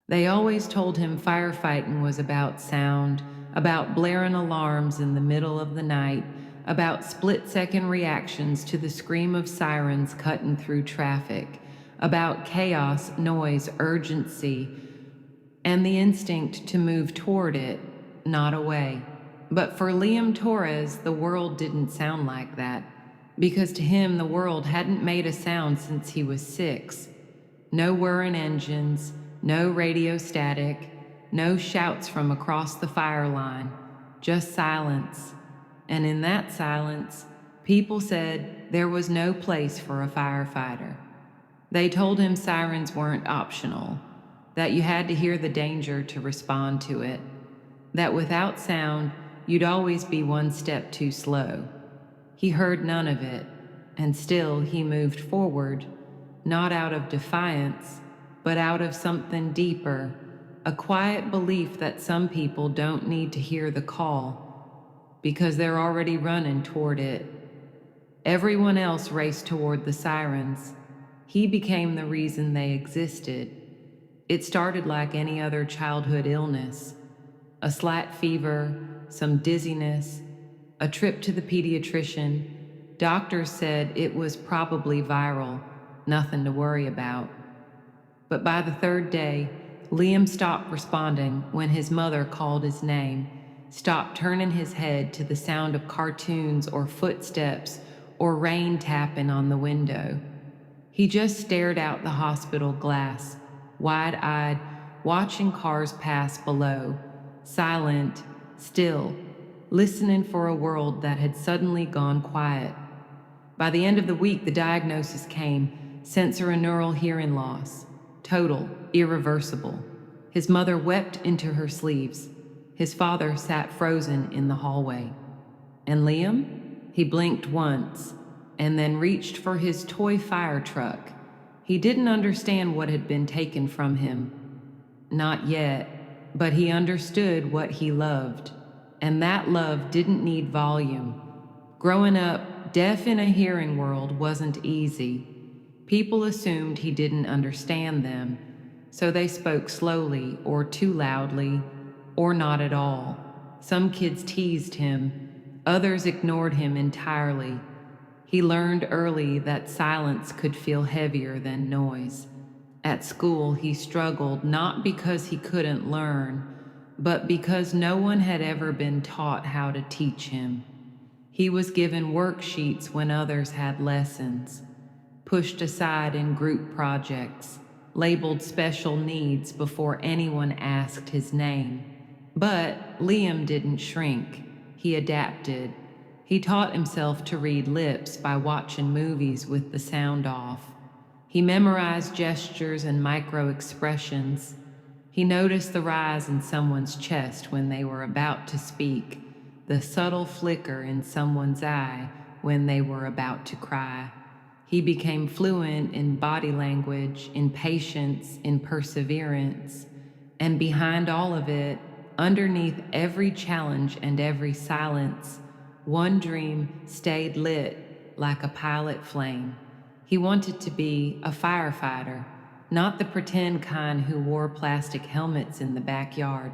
They always told him firefighting was about sound, about blaring alarms in the middle of the night, about split-second reactions to the scream of sirens cutting through traffic, about chaos, noise, urgency, and the instinct to move toward it, not away. But for Liam Torres, the world didn't sound like that, because to him the world hadn't made a sound since he was 6. No whirring engines, no radio static, no shouts from across the fire line, just silence. And in that silence, people said there was no place for a firefighter. They told him sirens weren't optional, that you had to hear the danger to respond to it, that without sound, you'd always be one step too slow. He heard none of it, and still he moved forward, not out of defiance, but out of something deeper, a quiet belief that some people don't need to hear the call, because they're already running toward it. Everyone else raced toward the sirens. He became the reason they existed. It started like any other childhood illness. A slight fever, some dizziness, a trip to the pediatrician. Doctors said it was probably viral, nothing to worry about. But by the 3rd day, Liam stopped responding when his mother called his name, stopped turning his head to the sound of cartoons or footsteps or rain tapping on the window. He just stared out the hospital glass, wide-eyed, watching cars pass below, silent, still, listening for a world that had suddenly gone quiet. By the end of the week, the diagnosis came: sensorineural hearing loss. Total, irreversible. His mother wept into her sleeves. His father sat frozen in the hallway. And Liam? He blinked once, and then reached for his toy fire truck. He didn't understand what had been taken from him. Not yet, but he understood what he loved. And that love didn't need volume. Growing up, deaf in a hearing world wasn't easy. People assumed he didn't understand them, so they spoke slowly or too loudly, or not at all. Some kids teased him, others ignored him entirely. He learned early that silence could feel heavier than noise. At school, he struggled not because he couldn't learn, but because no one had ever been taught how to teach him. He was given worksheets when others had lessons, pushed aside in group projects, labeled special needs before anyone asked his name. But Liam didn't shrink. He adapted. He taught himself to read lips by watching movies with the sound off. He memorized gestures and micro-expressions. He noticed the rise in someone's chest when they were about to speak, the subtle flicker in someone's eye when they were about to cry. He became fluent in body language, in patience, in perseverance. And behind all of it, underneath every challenge and every silence, one dream stayed lit like a pilot flame. He wanted to be a firefighter, not the pretend kind who wore plastic helmets in the backyard,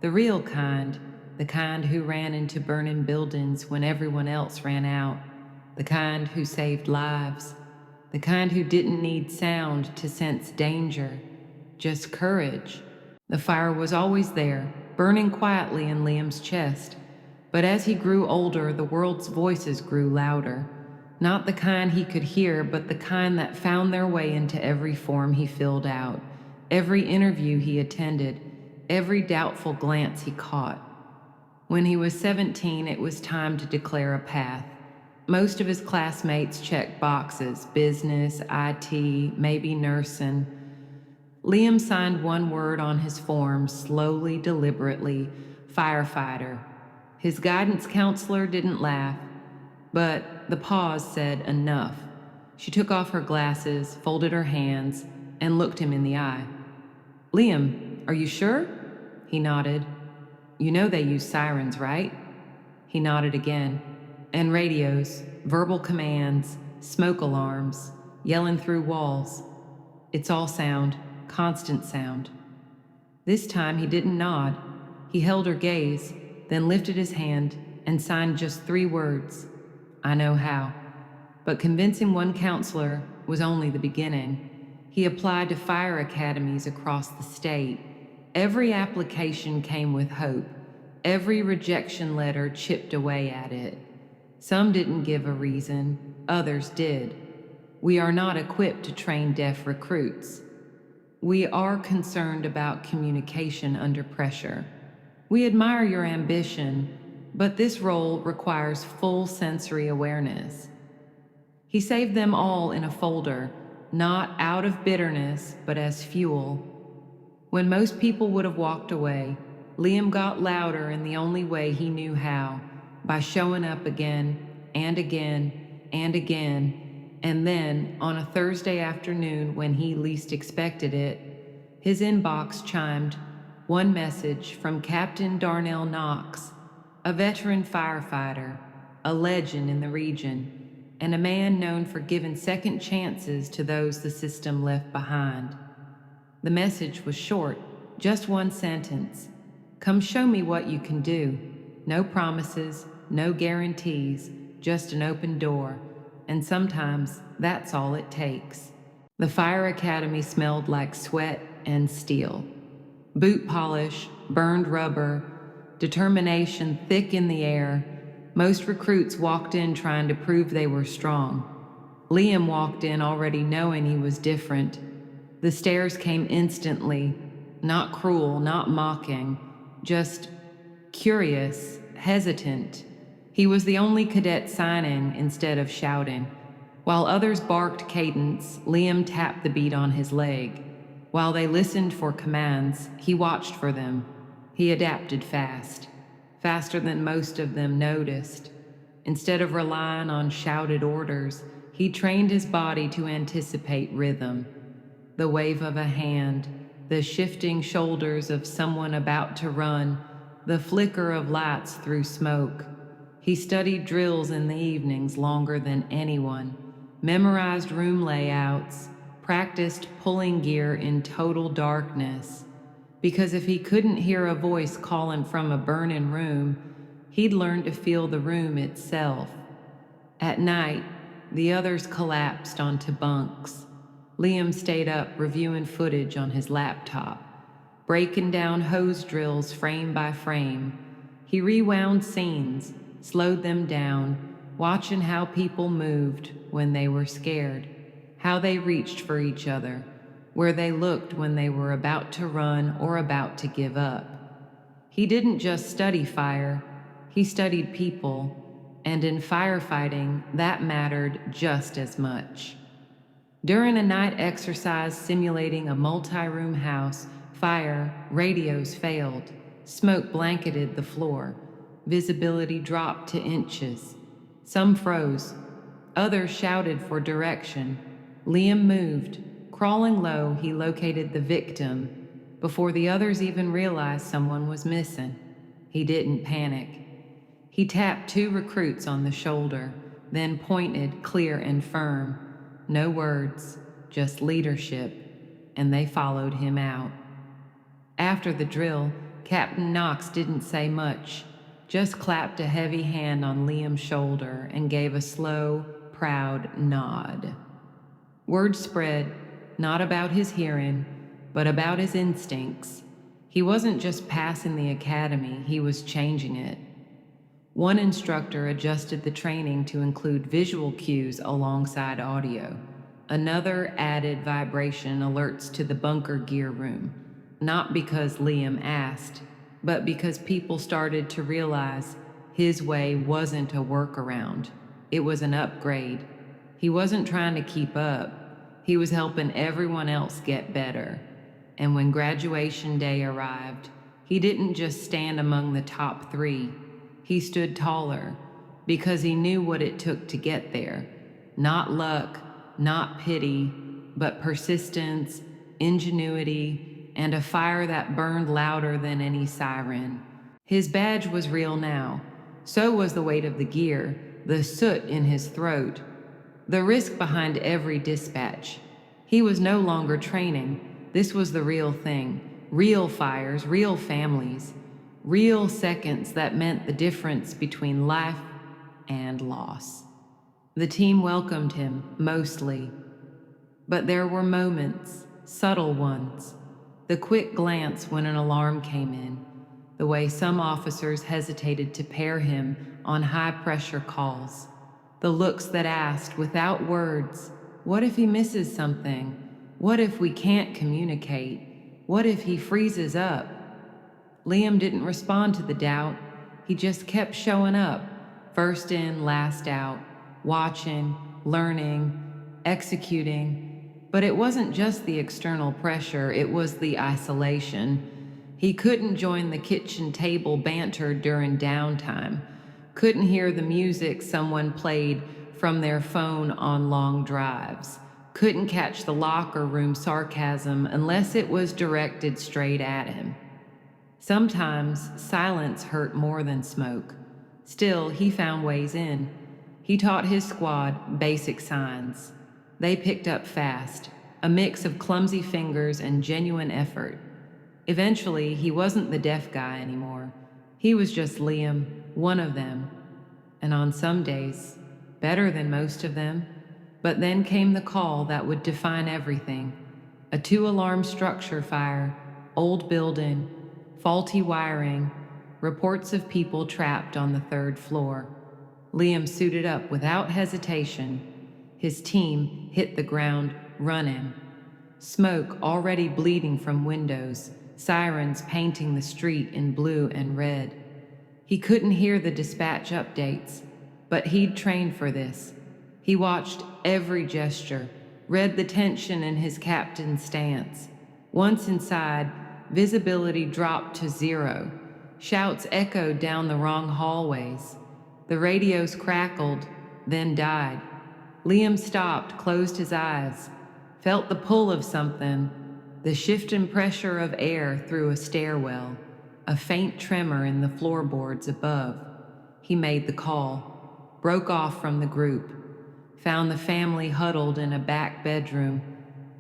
the real kind, the kind who ran into burning buildings when everyone else ran out, the kind who saved lives, the kind who didn't need sound to sense danger, just courage. The fire was always there, burning quietly in Liam's chest, but as he grew older, the world's voices grew louder. Not the kind he could hear, but the kind that found their way into every form he filled out, every interview he attended, every doubtful glance he caught. When he was 17, it was time to declare a path. Most of his classmates checked boxes: business, IT, maybe nursing. Liam signed one word on his form, slowly, deliberately: firefighter. His guidance counselor didn't laugh, but the pause said enough. She took off her glasses, folded her hands, and looked him in the eye. "Liam, are you sure?" He nodded. "You know they use sirens, right?" He nodded again. "And radios, verbal commands, smoke alarms, yelling through walls. It's all sound, constant sound." This time he didn't nod. He held her gaze, then lifted his hand and signed just 3 words: "I know how." But convincing one counselor was only the beginning. He applied to fire academies across the state. Every application came with hope. Every rejection letter chipped away at it. Some didn't give a reason, others did. We are not equipped to train deaf recruits. We are concerned about communication under pressure. We admire your ambition, but this role requires full sensory awareness. He saved them all in a folder, not out of bitterness, but as fuel. When most people would have walked away, Liam got louder in the only way he knew how, by showing up again and again and again. And then, on a Thursday afternoon when he least expected it, his inbox chimed. One message from Captain Darnell Knox, a veteran firefighter, a legend in the region, and a man known for giving second chances to those the system left behind. The message was short, just one sentence. "Come show me what you can do." No promises, no guarantees, just an open door. And sometimes that's all it takes. The fire academy smelled like sweat and steel. Boot polish, burned rubber, determination thick in the air. Most recruits walked in trying to prove they were strong. Liam walked in already knowing he was different. The stares came instantly, not cruel, not mocking, just curious, hesitant. He was the only cadet signing instead of shouting. While others barked cadence, Liam tapped the beat on his leg. While they listened for commands, he watched for them. He adapted fast, faster than most of them noticed. Instead of relying on shouted orders, he trained his body to anticipate rhythm. The wave of a hand, the shifting shoulders of someone about to run, the flicker of lights through smoke. He studied drills in the evenings longer than anyone, memorized room layouts, practiced pulling gear in total darkness. Because if he couldn't hear a voice calling from a burning room, he'd learned to feel the room itself. At night, the others collapsed onto bunks. Liam stayed up reviewing footage on his laptop, breaking down hose drills frame by frame. He rewound scenes, slowed them down, watching how people moved when they were scared, how they reached for each other, where they looked when they were about to run or about to give up. He didn't just study fire, he studied people, and in firefighting, that mattered just as much. During a night exercise simulating a multi-room house, radios failed, smoke blanketed the floor, visibility dropped to inches. Some froze, others shouted for direction. Liam moved. Crawling low, he located the victim before the others even realized someone was missing. He didn't panic. He tapped 2 recruits on the shoulder, then pointed clear and firm. No words, just leadership, and they followed him out. After the drill, Captain Knox didn't say much, just clapped a heavy hand on Liam's shoulder and gave a slow, proud nod. Word spread, not about his hearing, but about his instincts. He wasn't just passing the academy, he was changing it. One instructor adjusted the training to include visual cues alongside audio. Another added vibration alerts to the bunker gear room, not because Liam asked, but because people started to realize his way wasn't a workaround. It was an upgrade. He wasn't trying to keep up. He was helping everyone else get better. And when graduation day arrived, he didn't just stand among the top 3. He stood taller because he knew what it took to get there. Not luck, not pity, but persistence, ingenuity, and a fire that burned louder than any siren. His badge was real now. So was the weight of the gear, the soot in his throat, the risk behind every dispatch. He was no longer training. This was the real thing. Real fires, real families, real seconds that meant the difference between life and loss. The team welcomed him, mostly, but there were moments, subtle ones. The quick glance when an alarm came in, the way some officers hesitated to pair him on high-pressure calls, the looks that asked, without words, what if he misses something? What if we can't communicate? What if he freezes up? Liam didn't respond to the doubt. He just kept showing up, first in, last out, watching, learning, executing. But it wasn't just the external pressure, it was the isolation. He couldn't join the kitchen table banter during downtime, couldn't hear the music someone played from their phone on long drives, couldn't catch the locker room sarcasm unless it was directed straight at him. Sometimes silence hurt more than smoke. Still, he found ways in. He taught his squad basic signs. They picked up fast, a mix of clumsy fingers and genuine effort. Eventually, he wasn't the deaf guy anymore. He was just Liam, one of them. And on some days, better than most of them. But then came the call that would define everything. A 2-alarm structure fire, old building, faulty wiring, reports of people trapped on the 3rd floor. Liam suited up without hesitation. His team hit the ground running. Smoke already bleeding from windows, sirens painting the street in blue and red. He couldn't hear the dispatch updates, but he'd trained for this. He watched every gesture, read the tension in his captain's stance. Once inside, visibility dropped to 0. Shouts echoed down the wrong hallways. The radios crackled, then died. Liam stopped, closed his eyes, felt the pull of something, the shift in pressure of air through a stairwell, a faint tremor in the floorboards above. He made the call, broke off from the group, found the family huddled in a back bedroom,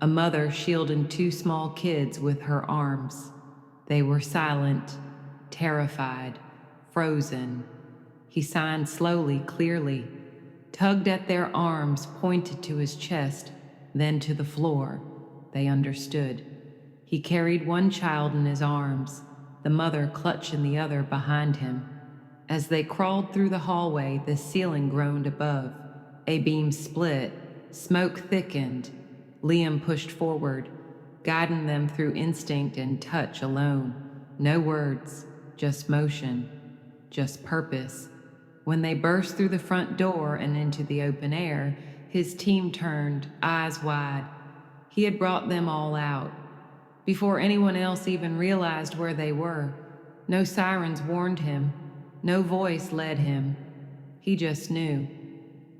a mother shielding 2 small kids with her arms. They were silent, terrified, frozen. He signed slowly, clearly, tugged at their arms, pointed to his chest, then to the floor. They understood. He carried one child in his arms, the mother clutching the other behind him. As they crawled through the hallway, the ceiling groaned above. A beam split, smoke thickened. Liam pushed forward, guiding them through instinct and touch alone. No words, just motion, just purpose. When they burst through the front door and into the open air, his team turned, eyes wide. He had brought them all out. Before anyone else even realized where they were, no sirens warned him, no voice led him. He just knew.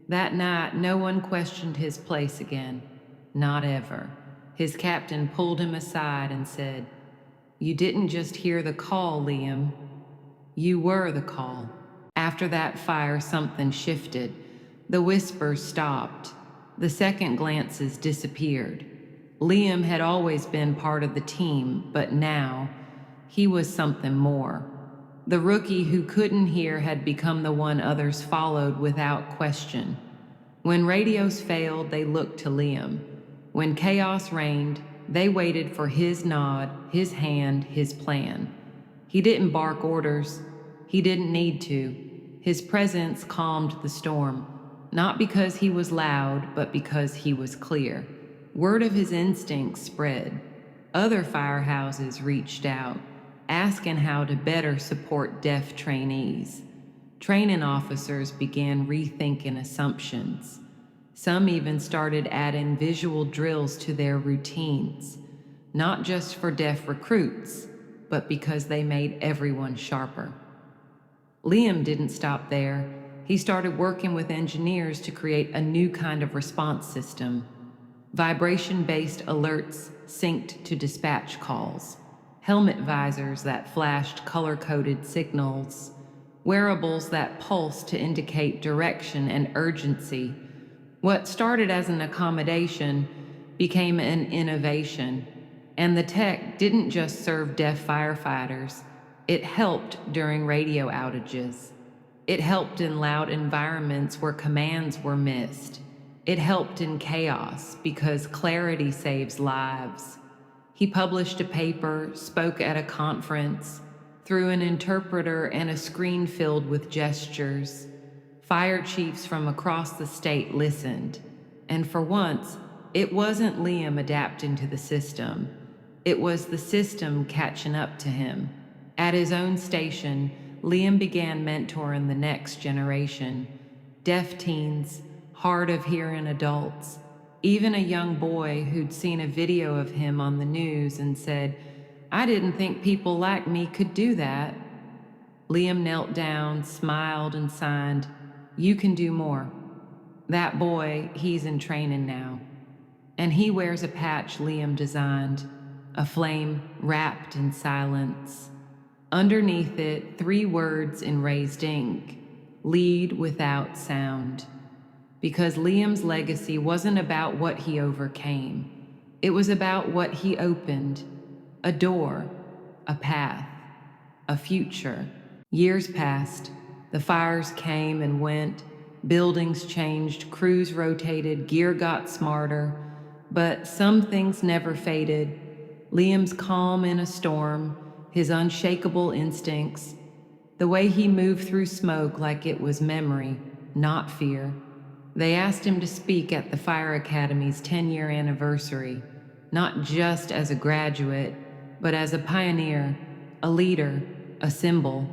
That night, no one questioned his place again. Not ever. His captain pulled him aside and said, "You didn't just hear the call, Liam. You were the call." After that fire, something shifted. The whispers stopped. The second glances disappeared. Liam had always been part of the team, but now he was something more. The rookie who couldn't hear had become the one others followed without question. When radios failed, they looked to Liam. When chaos reigned, they waited for his nod, his hand, his plan. He didn't bark orders. He didn't need to. His presence calmed the storm, not because he was loud, but because he was clear. Word of his instincts spread. Other firehouses reached out, asking how to better support deaf trainees. Training officers began rethinking assumptions. Some even started adding visual drills to their routines, not just for deaf recruits, but because they made everyone sharper. Liam didn't stop there. He started working with engineers to create a new kind of response system. Vibration-based alerts synced to dispatch calls. Helmet visors that flashed color-coded signals. Wearables that pulsed to indicate direction and urgency. What started as an accommodation became an innovation. And the tech didn't just serve deaf firefighters, it helped during radio outages. It helped in loud environments where commands were missed. It helped in chaos because clarity saves lives. He published a paper, spoke at a conference, through an interpreter and a screen filled with gestures. Fire chiefs from across the state listened. And for once, it wasn't Liam adapting to the system. It was the system catching up to him. At his own station, Liam began mentoring the next generation. Deaf teens, hard of hearing adults, even a young boy who'd seen a video of him on the news and said, "I didn't think people like me could do that." Liam knelt down, smiled, and signed, "You can do more." That boy, he's in training now. And he wears a patch Liam designed, a flame wrapped in silence. Underneath it, 3 words in raised ink: lead without sound. Because Liam's legacy wasn't about what he overcame. It was about what he opened. A door, a path, a future. Years passed. The fires came and went. Buildings changed, crews rotated, gear got smarter. But some things never faded. Liam's calm in a storm, his unshakable instincts, the way he moved through smoke like it was memory, not fear. They asked him to speak at the Fire Academy's 10-year anniversary, not just as a graduate, but as a pioneer, a leader, a symbol.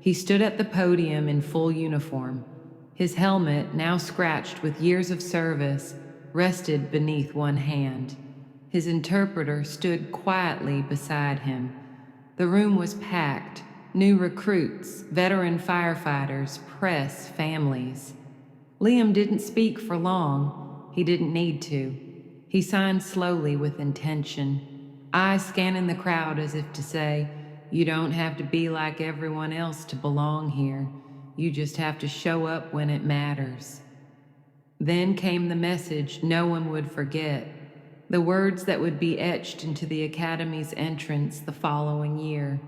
He stood at the podium in full uniform. His helmet, now scratched with years of service, rested beneath one hand. His interpreter stood quietly beside him. The room was packed. New recruits, veteran firefighters, press, families. Liam didn't speak for long. He didn't need to. He signed slowly with intention, eyes scanning the crowd as if to say, "You don't have to be like everyone else to belong here. You just have to show up when it matters." Then came the message no one would forget, the words that would be etched into the Academy's entrance the following year.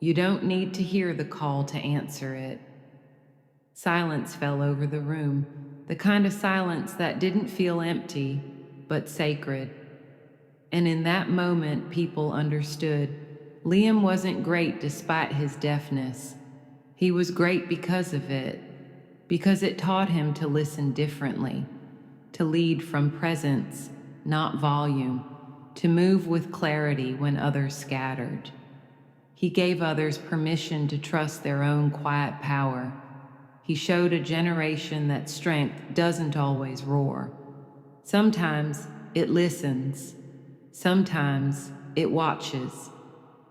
"You don't need to hear the call to answer it." Silence fell over the room, the kind of silence that didn't feel empty, but sacred. And in that moment, people understood. Liam wasn't great despite his deafness. He was great because of it, because it taught him to listen differently, to lead from presence, not volume, to move with clarity when others scattered. He gave others permission to trust their own quiet power. He showed a generation that strength doesn't always roar. Sometimes it listens. Sometimes it watches.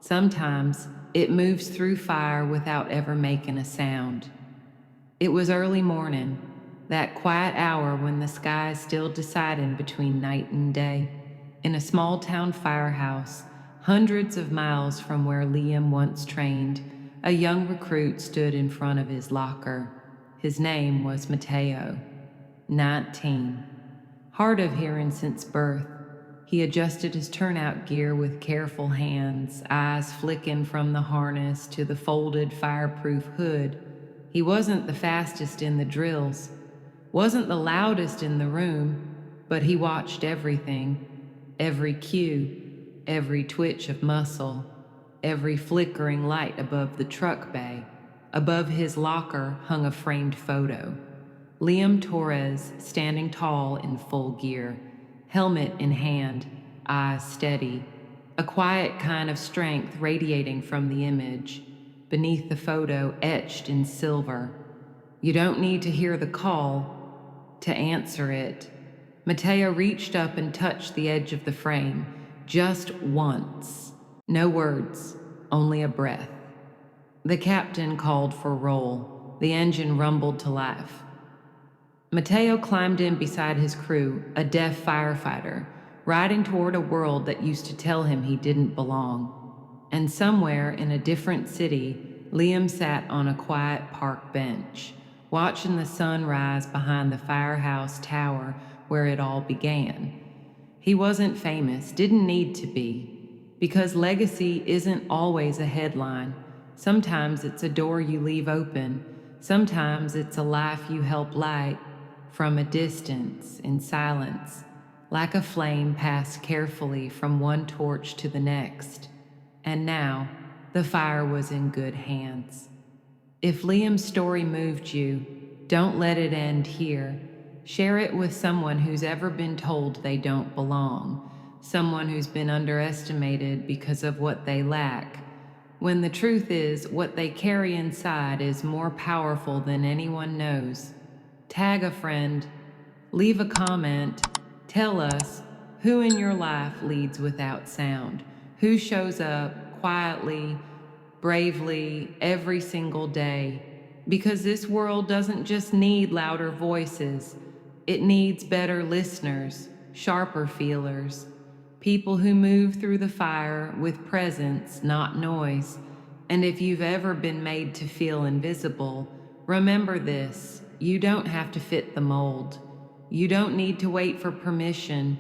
Sometimes it moves through fire without ever making a sound. It was early morning, that quiet hour when the sky is still deciding between night and day. In a small town firehouse, hundreds of miles from where Liam once trained, a young recruit stood in front of his locker. His name was Mateo, 19. Hard of hearing since birth, he adjusted his turnout gear with careful hands, eyes flicking from the harness to the folded fireproof hood. He wasn't the fastest in the drills, wasn't the loudest in the room, but he watched everything, every cue, every twitch of muscle, every flickering light above the truck bay. Above his locker hung a framed photo. Liam Torres standing tall in full gear, helmet in hand, eyes steady, a quiet kind of strength radiating from the image. Beneath the photo, etched in silver, "You don't need to hear the call to answer it." Mateo reached up and touched the edge of the frame, just once. No words, only a breath. The captain called for roll. The engine rumbled to life. Mateo climbed in beside his crew, a deaf firefighter, riding toward a world that used to tell him he didn't belong. And somewhere in a different city, Liam sat on a quiet park bench, watching the sun rise behind the firehouse tower where it all began. He wasn't famous, didn't need to be, because legacy isn't always a headline. Sometimes it's a door you leave open. Sometimes it's a life you help light from a distance, in silence, like a flame passed carefully from one torch to the next. And now, the fire was in good hands. If Liam's story moved you, don't let it end here. Share it with someone who's ever been told they don't belong, someone who's been underestimated because of what they lack, when the truth is what they carry inside is more powerful than anyone knows. Tag a friend, leave a comment, tell us who in your life leads without sound, who shows up quietly, bravely, every single day. Because this world doesn't just need louder voices, it needs better listeners, sharper feelers, people who move through the fire with presence, not noise. And if you've ever been made to feel invisible, remember this: you don't have to fit the mold. You don't need to wait for permission.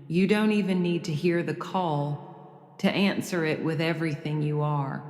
You don't even need to hear the call to answer it with everything you are.